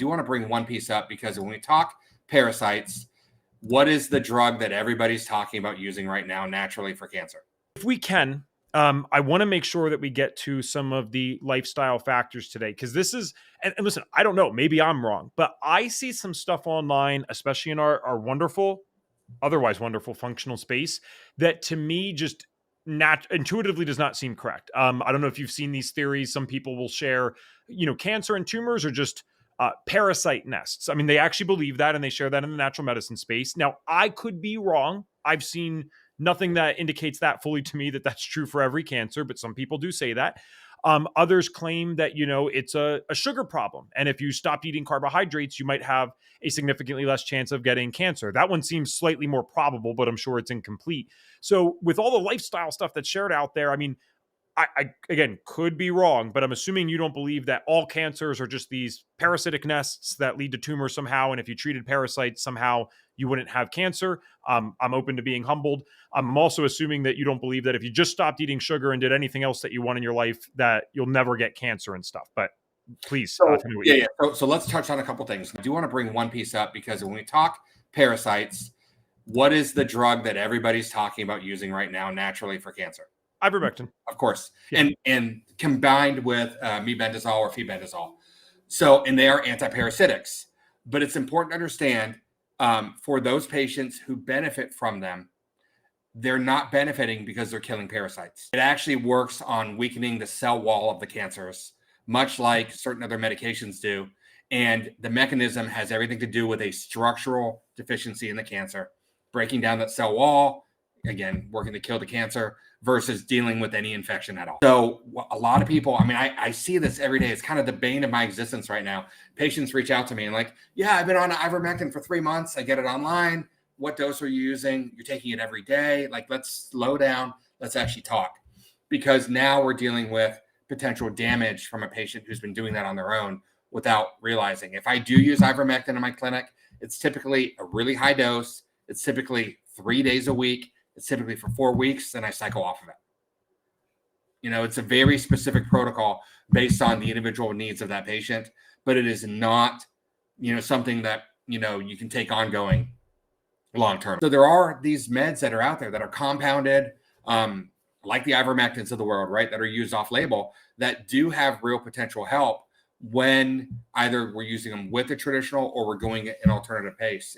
do want to bring one piece up because when we talk parasites, what is the drug that everybody's talking about using right now naturally for cancer? If we can, I want to make sure that we get to some of the lifestyle factors today, because this is, and listen, I don't know, maybe I'm wrong, but I see some stuff online, especially in our wonderful, otherwise wonderful functional space, that to me just intuitively does not seem correct. I don't know if you've seen these theories. Some people will share, cancer and tumors are just parasite nests. I mean, they actually believe that and they share that in the natural medicine space. Now, I could be wrong. I've seen nothing that indicates that fully to me that that's true for every cancer, but some people do say that. Others claim that, it's a sugar problem. And if you stopped eating carbohydrates, you might have a significantly less chance of getting cancer. That one seems slightly more probable, but I'm sure it's incomplete. So with all the lifestyle stuff that's shared out there, I mean, I again could be wrong, but I'm assuming you don't believe that all cancers are just these parasitic nests that lead to tumors somehow. And if you treated parasites somehow, you wouldn't have cancer. I'm open to being humbled. I'm also assuming that you don't believe that if you just stopped eating sugar and did anything else that you want in your life, that you'll never get cancer and stuff. But please, tell me what you think. So let's touch on a couple things. I do want to bring one piece up because when we talk parasites, what is the drug that everybody's talking about using right now naturally for cancer? Ivermectin. Of course. Yeah. And combined with mebendazole or febendazole. So, and they are antiparasitics. But it's important to understand for those patients who benefit from them, they're not benefiting because they're killing parasites. It actually works on weakening the cell wall of the cancers, much like certain other medications do. And the mechanism has everything to do with a structural deficiency in the cancer, breaking down that cell wall, again, working to kill the cancer versus dealing with any infection at all. So a lot of people, I mean, I see this every day. It's kind of the bane of my existence right now. Patients reach out to me and like, yeah, I've been on ivermectin for 3 months. I get it online. What dose are you using? You're taking it every day. Like, let's slow down. Let's actually talk, because now we're dealing with potential damage from a patient who's been doing that on their own without realizing. If I do use ivermectin in my clinic, it's typically a really high dose. It's typically 3 days a week. It's typically for 4 weeks, then I cycle off of it. It's a very specific protocol based on the individual needs of that patient, but it is not, something that, you can take ongoing long-term. So there are these meds that are out there that are compounded, like the ivermectins of the world, right? That are used off-label that do have real potential help when either we're using them with the traditional or we're going an alternative pace.